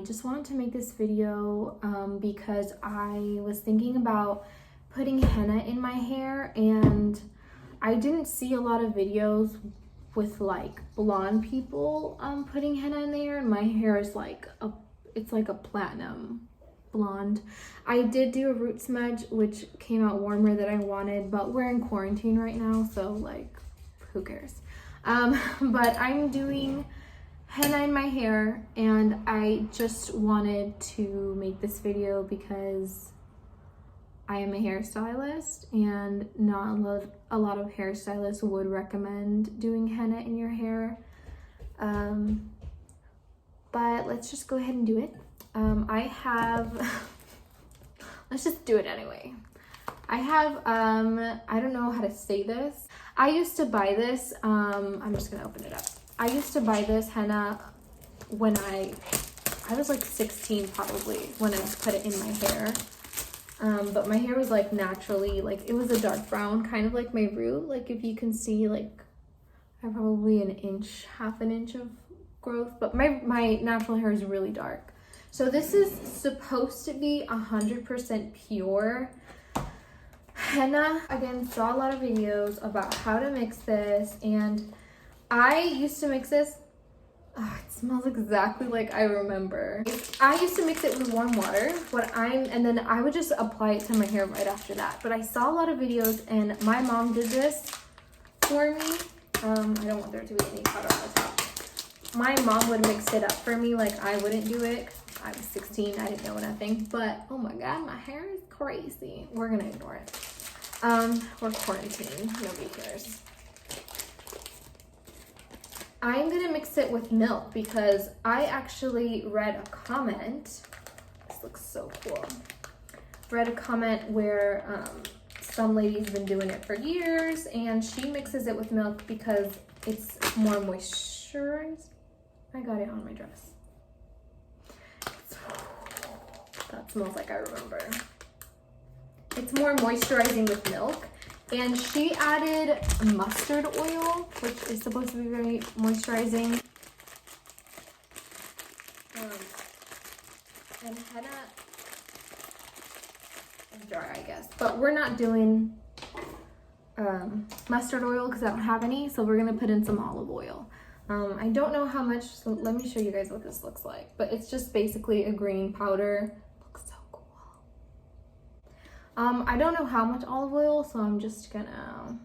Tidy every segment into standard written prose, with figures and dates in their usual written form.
I just wanted to make this video because I was thinking about putting henna in my hair, and I didn't see a lot of videos with like blonde people putting henna in there, and my hair is like it's like a platinum blonde. I did do a root smudge which came out warmer than I wanted, but we're in quarantine right now, so like who cares. But I'm doing henna in my hair, and I just wanted to make this video because I am a hairstylist, and not a lot of hairstylists would recommend doing henna in your hair. But let's just go ahead and do it. I have, let's just do it anyway. I have, I don't know how to say this. I used to buy this, I'm just gonna open it up. I used to buy this henna when I was like 16 probably, when I put it in my hair. But my hair was like naturally, like it was a dark brown, kind of like my root. Like if you can see, like I have probably an inch, half an inch of growth, but my natural hair is really dark. So this is supposed to be 100% pure henna. Again, saw a lot of videos about how to mix this, and I used to mix this. Oh, it smells exactly like I remember. I used to mix it with warm water, and then I would just apply it to my hair right after that. But I saw a lot of videos, and my mom did this for me. I don't want there to be any powder on the top. My mom would mix it up for me, like I wouldn't do it. I was 16, I didn't know nothing, but oh my god, my hair is crazy. We're gonna ignore it. We're quarantined, nobody cares. I'm gonna mix it with milk because I actually read a comment. This looks so cool. Read a comment where some lady's been doing it for years, and she mixes it with milk because it's more moisturized. I got it on my dress. That smells like I remember. It's more moisturizing with milk. And she added mustard oil, which is supposed to be very moisturizing. And henna is dry, I guess. But we're not doing mustard oil because I don't have any, so we're gonna put in some olive oil. I don't know how much, so let me show you guys what this looks like. But it's just basically a green powder. Looks so cool. I don't know how much olive oil, so I'm just gonna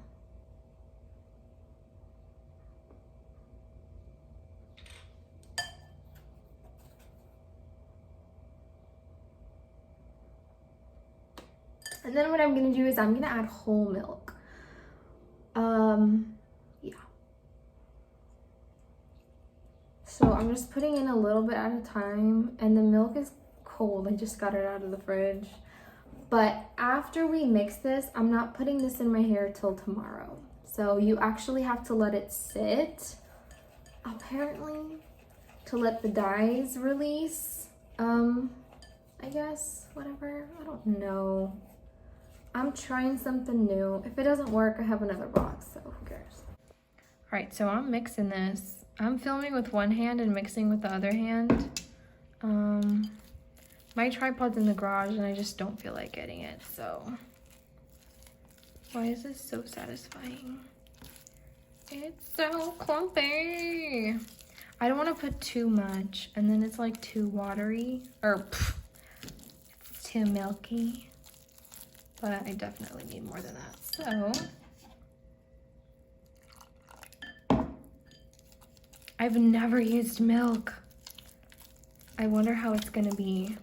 and then what I'm gonna do is I'm gonna add whole milk. Yeah. So I'm just putting in a little bit at a time, and the milk is cold. I just got it out of the fridge. But after we mix this, I'm not putting this in my hair till tomorrow. So you actually have to let it sit, apparently, to let the dyes release. I guess, whatever, I don't know. I'm trying something new. If it doesn't work, I have another box, so who cares? All right, so I'm mixing this. I'm filming with one hand and mixing with the other hand. My tripod's in the garage and I just don't feel like getting it, so. Why is this so satisfying? It's so clumpy. I don't want to put too much, and then it's like too watery, or it's too milky. But I definitely need more than that, so. I've never used milk. I wonder how it's gonna be.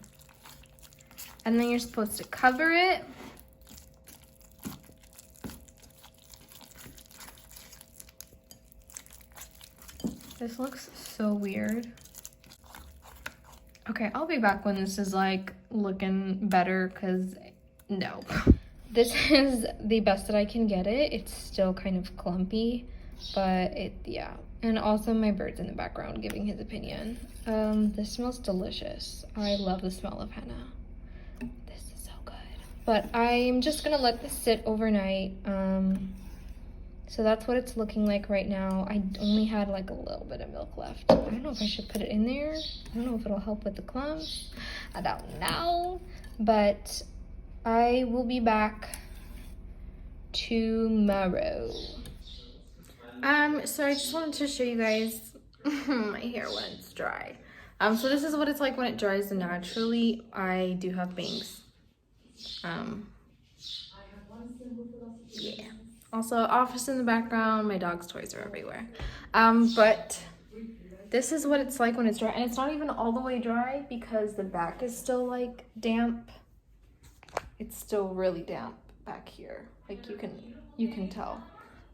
And then you're supposed to cover it. This looks so weird. Okay, I'll be back when this is like looking better, because no. This is the best that I can get it. It's still kind of clumpy, but yeah. And also my bird's in the background giving his opinion. This smells delicious. I love the smell of henna. This is so good. But I'm just gonna let this sit overnight. So that's what it's looking like right now. I only had like a little bit of milk left. I don't know if I should put it in there. I don't know if it'll help with the clumps. I don't know. But I will be back tomorrow. So I just wanted to show you guys my hair when it's dry. So this is what it's like when it dries naturally. I do have bangs. Yeah. Also, office in the background. My dog's toys are everywhere. But this is what it's like when it's dry, and it's not even all the way dry because the back is still like damp. It's still really damp back here. Like you can tell.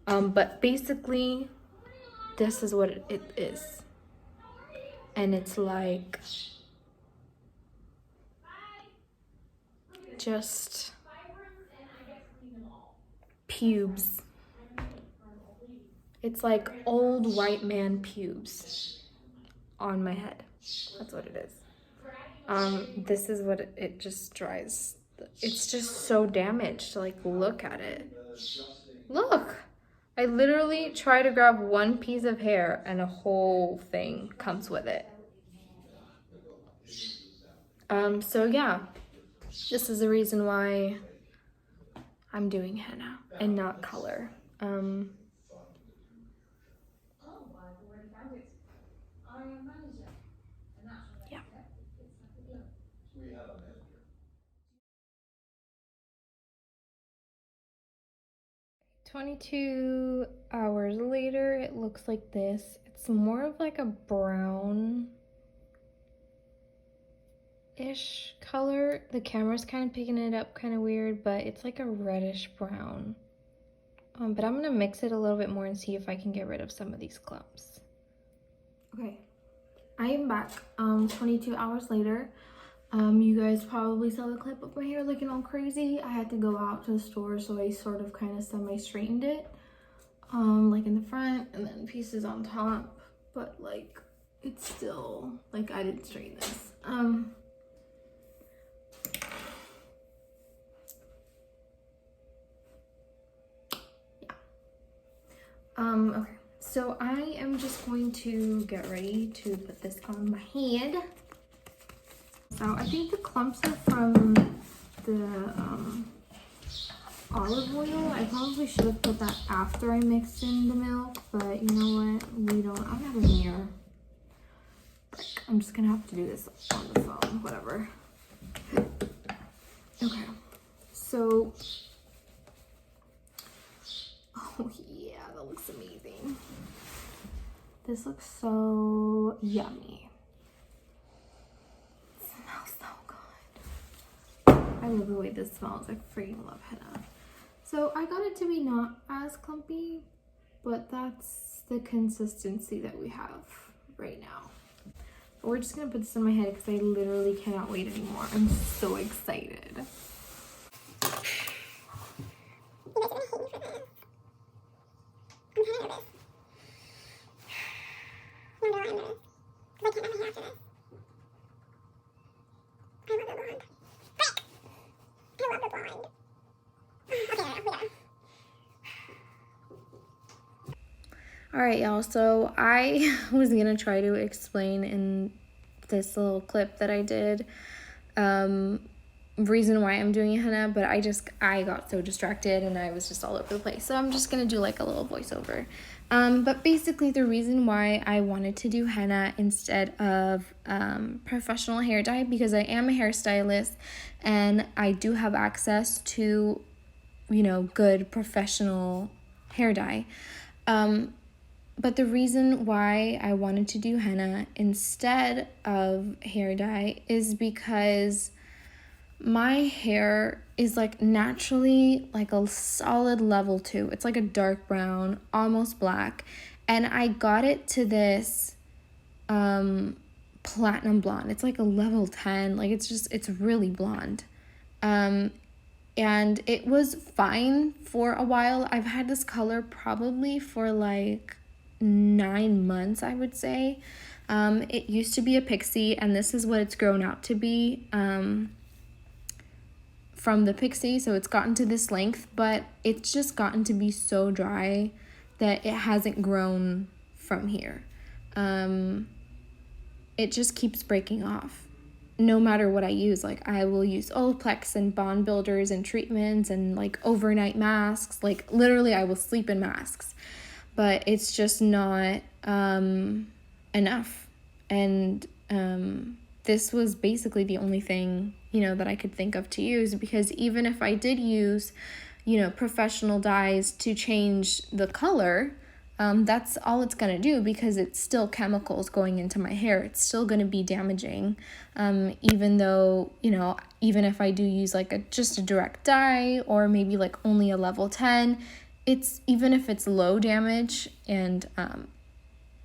But basically, this is what it is, and it's like just pubes. It's like old white man pubes on my head. That's what it is. This is what it just dries. It's just so damaged. Like, look at it. Look! I literally try to grab one piece of hair and a whole thing comes with it. So yeah, this is the reason why I'm doing henna and not color. Yeah. 22 hours later, it looks like this. It's more of like a brown-ish color. The camera's kind of picking it up kind of weird, but it's like a reddish brown. But I'm gonna mix it a little bit more and see if I can get rid of some of these clumps. Okay, I am back 22 hours later. You guys probably saw the clip of my hair looking all crazy. I had to go out to the store, so I sort of kind of semi-straightened it. Like in the front and then pieces on top. But like, it's still, like, I didn't straighten this. Okay. So I am just going to get ready to put this on my head. So I think the clumps are from the olive oil. I probably should have put that after I mixed in the milk, but you know what? I don't have a mirror. I'm just gonna have to do this on the phone, whatever. Okay, so, oh yeah, that looks amazing. This looks so yummy. I love the way this smells. I freaking love henna. So I got it to be not as clumpy, but that's the consistency that we have right now. But we're just gonna put this on my head because I literally cannot wait anymore. I'm so excited. All right, y'all, so I was gonna try to explain in this little clip that I did reason why I'm doing henna, but I got so distracted and I was just all over the place. So I'm just gonna do like a little voiceover. But basically the reason why I wanted to do henna instead of professional hair dye, because I am a hairstylist and I do have access to, you know, good professional hair dye. But the reason why I wanted to do henna instead of hair dye is because my hair is like naturally like a solid level 2. It's like a dark brown, almost black. And I got it to this platinum blonde. It's like a level 10. Like it's really blonde. And it was fine for a while. I've had this color probably for like 9 months, I would say. It used to be a pixie, and this is what it's grown out to be from the pixie. So it's gotten to this length, but it's just gotten to be so dry that it hasn't grown from here. It just keeps breaking off. No matter what I use, like I will use Olaplex and bond builders and treatments and like overnight masks. Like literally I will sleep in masks, but it's just not enough. And this was basically the only thing, that I could think of to use, because even if I did use, professional dyes to change the color, that's all it's going to do, because it's still chemicals going into my hair. It's still going to be damaging. Even though, even if I do use like just a direct dye, or maybe like only a level 10, even if it's low damage, and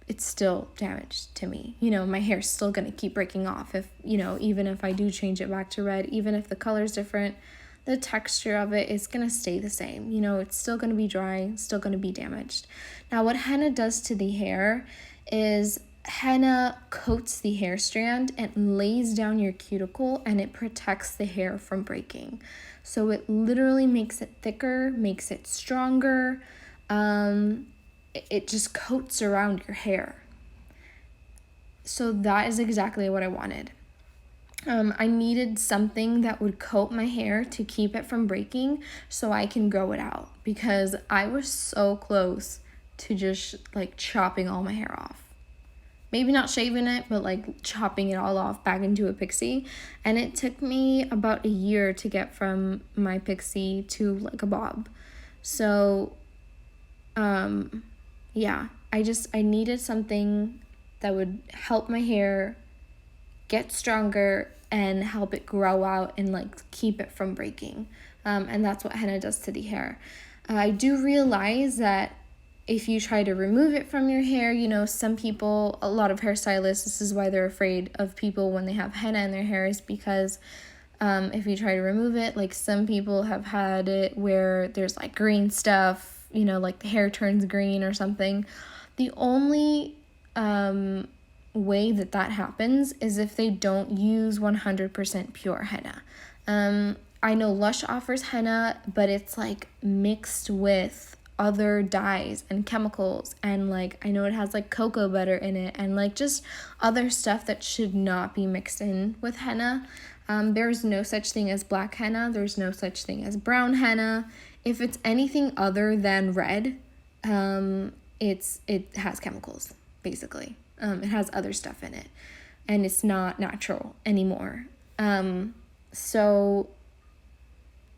it's still damaged to me. My hair's still going to keep breaking off if, even if I do change it back to red, even if the color's different, the texture of it is going to stay the same. It's still going to be dry, still going to be damaged. Now, what henna does to the hair is henna coats the hair strand and lays down your cuticle, and it protects the hair from breaking. So it literally makes it thicker, makes it stronger. It just coats around your hair. So that is exactly what I wanted. I needed something that would coat my hair to keep it from breaking so I can grow it out, because I was so close to just like chopping all my hair off. Maybe not shaving it, but like chopping it all off back into a pixie. And it took me about a year to get from my pixie to like a bob. So, yeah, I needed something that would help my hair get stronger and help it grow out and like keep it from breaking. And that's what henna does to the hair. I do realize that if you try to remove it from your hair, some people, a lot of hairstylists, this is why they're afraid of people when they have henna in their hair, is because if you try to remove it, like some people have had it where there's like green stuff, like the hair turns green or something. The only way that happens is if they don't use 100% pure henna. I know Lush offers henna, but it's like mixed with other dyes and chemicals, and like I know it has like cocoa butter in it and like just other stuff that should not be mixed in with henna. There's no such thing as black henna. There's no such thing as brown henna. If it's anything other than red, it has chemicals, basically. It has other stuff in it, and it's not natural anymore. So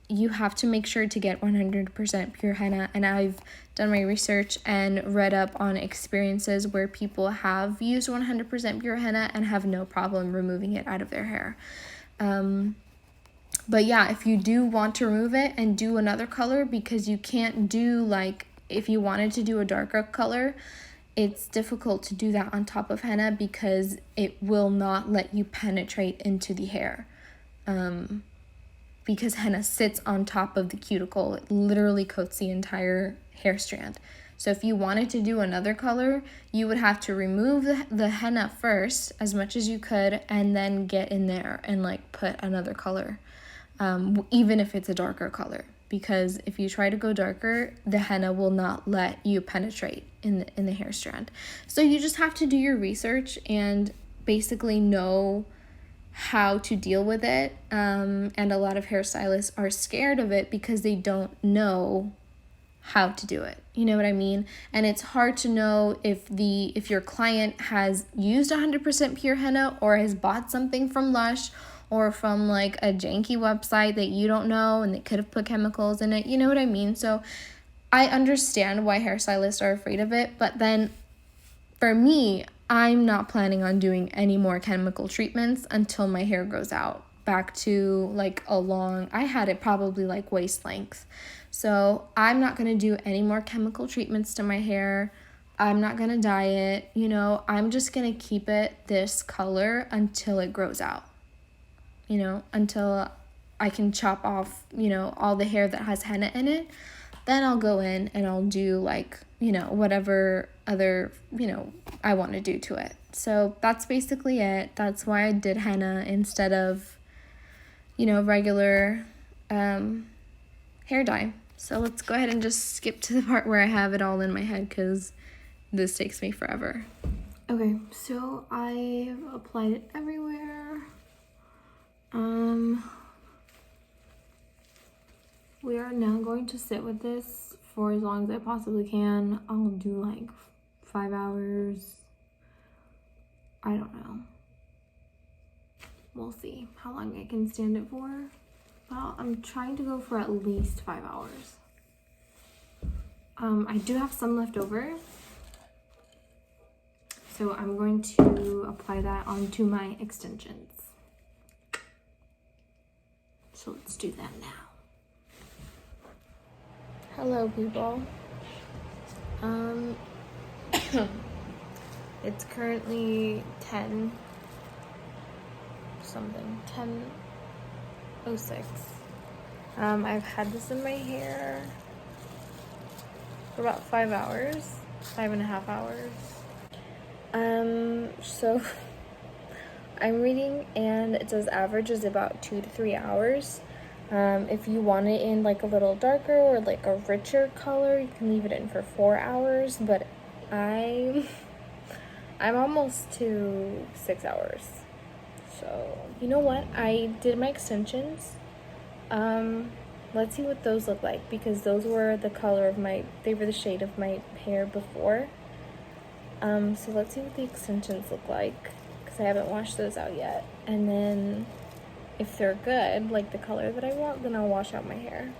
you have to make sure to get 100% pure henna, and I've done my research and read up on experiences where people have used 100% pure henna and have no problem removing it out of their hair. But yeah, if you do want to remove it and do another color, because you can't do like, if you wanted to do a darker color, it's difficult to do that on top of henna because it will not let you penetrate into the hair. Because henna sits on top of the cuticle. It literally coats the entire hair strand. So if you wanted to do another color, you would have to remove the henna first as much as you could, and then get in there and like put another color, even if it's a darker color. Because if you try to go darker, the henna will not let you penetrate in the hair strand. So you just have to do your research and basically know how to deal with it. And a lot of hairstylists are scared of it because they don't know how to do it. You know what I mean? And it's hard to know if your client has used 100% pure henna or has bought something from Lush or from like a janky website that you don't know and they could have put chemicals in it. You know what I mean? So I understand why hairstylists are afraid of it, but then for me, I'm not planning on doing any more chemical treatments until my hair grows out back to like I had it probably like waist length. So I'm not going to do any more chemical treatments to my hair. I'm not going to dye it. I'm just going to keep it this color until it grows out. Until I can chop off, all the hair that has henna in it. Then I'll go in and I'll do like, whatever other, I want to do to it. So that's basically it. That's why I did henna instead of, regular hair dye. So let's go ahead and just skip to the part where I have it all in my head because this takes me forever. Okay, so I've applied it everywhere. We are now going to sit with this for as long as I possibly can. I'll do like 5 hours. I don't know. We'll see how long I can stand it for. Well, I'm trying to go for at least 5 hours. I do have some left over. So I'm going to apply that onto my extensions. So let's do that now. Hello, people. It's currently 10 something, 10:06. I've had this in my hair for about 5 hours, 5.5 hours. So I'm reading and it says average is about 2 to 3 hours. If you want it in like a little darker or like a richer color, you can leave it in for 4 hours, but I'm almost to 6 hours. So you know what? I did my extensions. Let's see what those look like because those were the color of they were the shade of my hair before. So let's see what the extensions look like because I haven't washed those out yet. And then if they're good, like the color that I want, then I'll wash out my hair.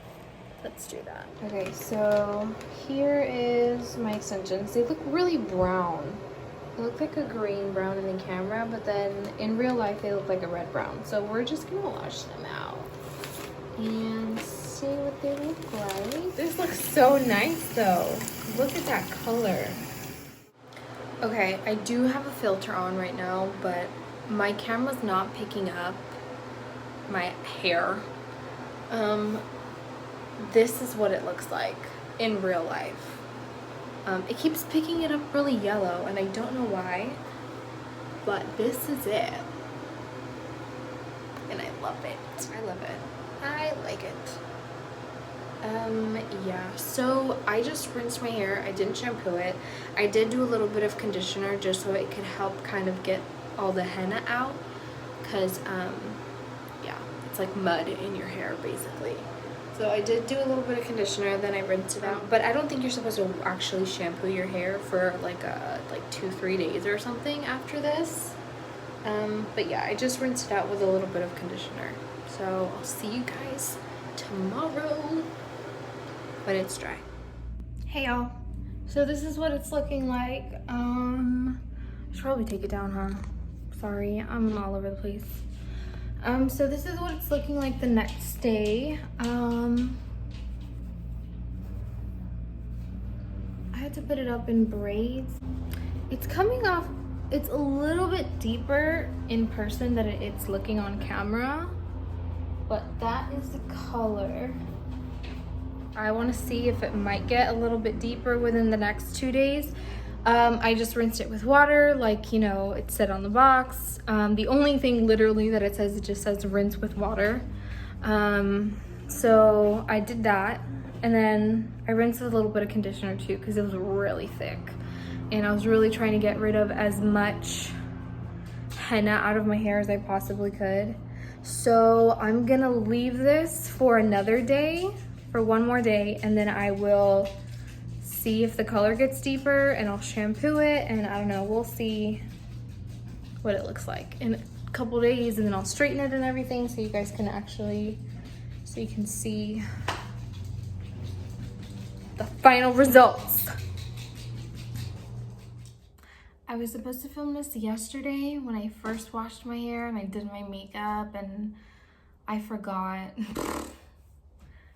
Let's do that. Okay, so here is my extensions. They look really brown. They look like a green brown in the camera, but then in real life they look like a red brown. So we're just gonna wash them out and see what they look like. This looks so nice though. Look at that color. Okay, I do have a filter on right now, but my camera's not picking up my hair. This is what it looks like in real life. It keeps picking it up really yellow and I don't know why, but this is it. And I love it. I love it. I like it. Yeah, so I just rinsed my hair. I didn't shampoo it. I did do a little bit of conditioner just so it could help kind of get all the henna out because yeah, it's like mud in your hair basically. So I did do a little bit of conditioner, then I rinsed it out. But I don't think you're supposed to actually shampoo your hair for like 2-3 days or something after this. But yeah, I just rinsed it out with a little bit of conditioner. So I'll see you guys tomorrow when it's dry. Hey y'all. So this is what it's looking like. I should probably take it down, huh? Sorry, I'm all over the place. So this is what it's looking like the next day. I had to put it up in braids. It's coming off, it's a little bit deeper in person than it's looking on camera, but that is the color. I want to see if it might get a little bit deeper within the next 2 days. I just rinsed it with water, like, you know, it said on the box. The only thing literally that it just says rinse with water. So I did that. And then I rinsed with a little bit of conditioner too, because it was really thick. And I was really trying to get rid of as much henna out of my hair as I possibly could. So I'm gonna leave this for another day, for one more day, and then I will see if the color gets deeper and I'll shampoo it, and I don't know, we'll see what it looks like in a couple days, and then I'll straighten it and everything so you guys can actually, so you can see the final results. I was supposed to film this yesterday when I first washed my hair and I did my makeup and I forgot.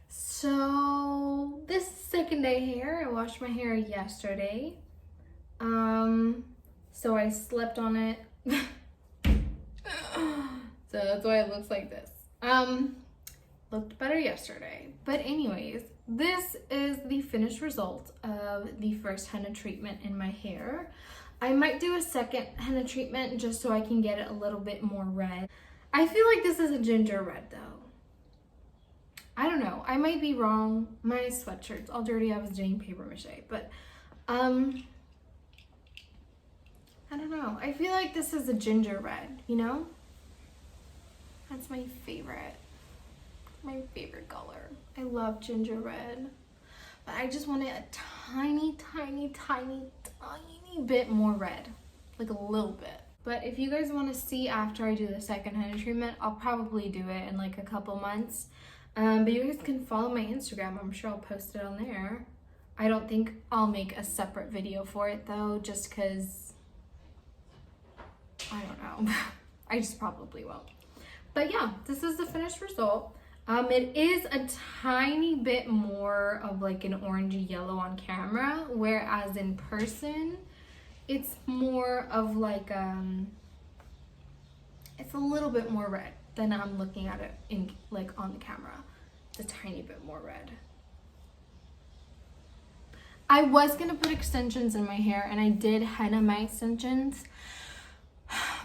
So this is second day hair. I washed my hair yesterday. So I slept on it. So that's why it looks like this. Looked better yesterday. But anyways, this is the finished result of the first henna treatment in my hair. I might do a second henna treatment just so I can get it a little bit more red. I feel like this is a ginger red though. I don't know. I might be wrong. My sweatshirt's all dirty. I was doing paper mache, but I don't know. I feel like this is a ginger red, you know? That's my favorite. My favorite color. I love ginger red. But I just want it a tiny, tiny, tiny, tiny bit more red. Like a little bit. But if you guys want to see after I do the second henna treatment, I'll probably do it in like a couple months. But you guys can follow my Instagram. I'm sure I'll post it on there. I don't think I'll make a separate video for it though, just because, I don't know. I just probably won't. But yeah, this is the finished result. It is a tiny bit more of like an orangey yellow on camera, whereas in person, it's more of like, it's a little bit more red than I'm looking at it in like on the camera. It's a tiny bit more red. I was gonna put extensions in my hair, and I did henna my extensions,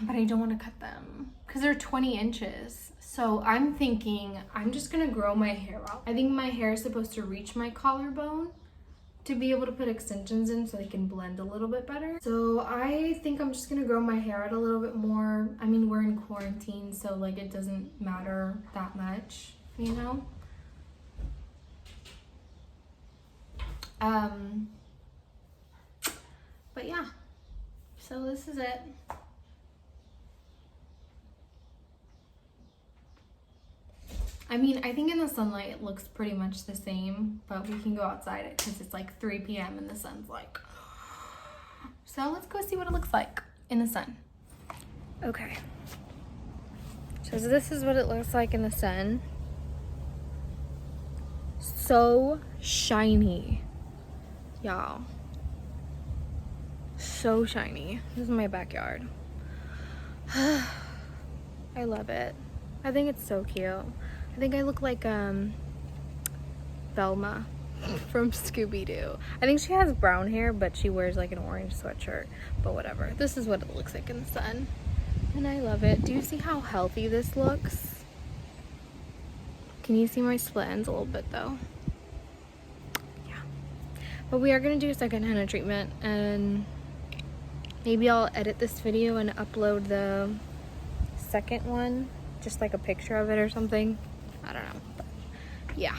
but I don't want to cut them because they're 20 inches. So I'm thinking I'm just gonna grow my hair out. I think my hair is supposed to reach my collarbone to be able to put extensions in so they can blend a little bit better. So I think I'm just gonna grow my hair out a little bit more. I mean, we're in quarantine, so like it doesn't matter that much, you know? But yeah, so this is it. I mean, I think in the sunlight it looks pretty much the same, but we can go outside it because it's like 3 p.m. and the sun's like... So let's go see what it looks like in the sun. Okay. So this is what it looks like in the sun. So shiny, y'all. So shiny. This is my backyard. I love it. I think it's so cute. I think I look like Velma from Scooby-Doo. I think she has brown hair, but she wears like an orange sweatshirt. But whatever. This is what it looks like in the sun. And I love it. Do you see how healthy this looks? Can you see my split ends a little bit though? Yeah. But we are going to do a second henna treatment, and maybe I'll edit this video and upload the second one. Just like a picture of it or something. I don't know. But yeah.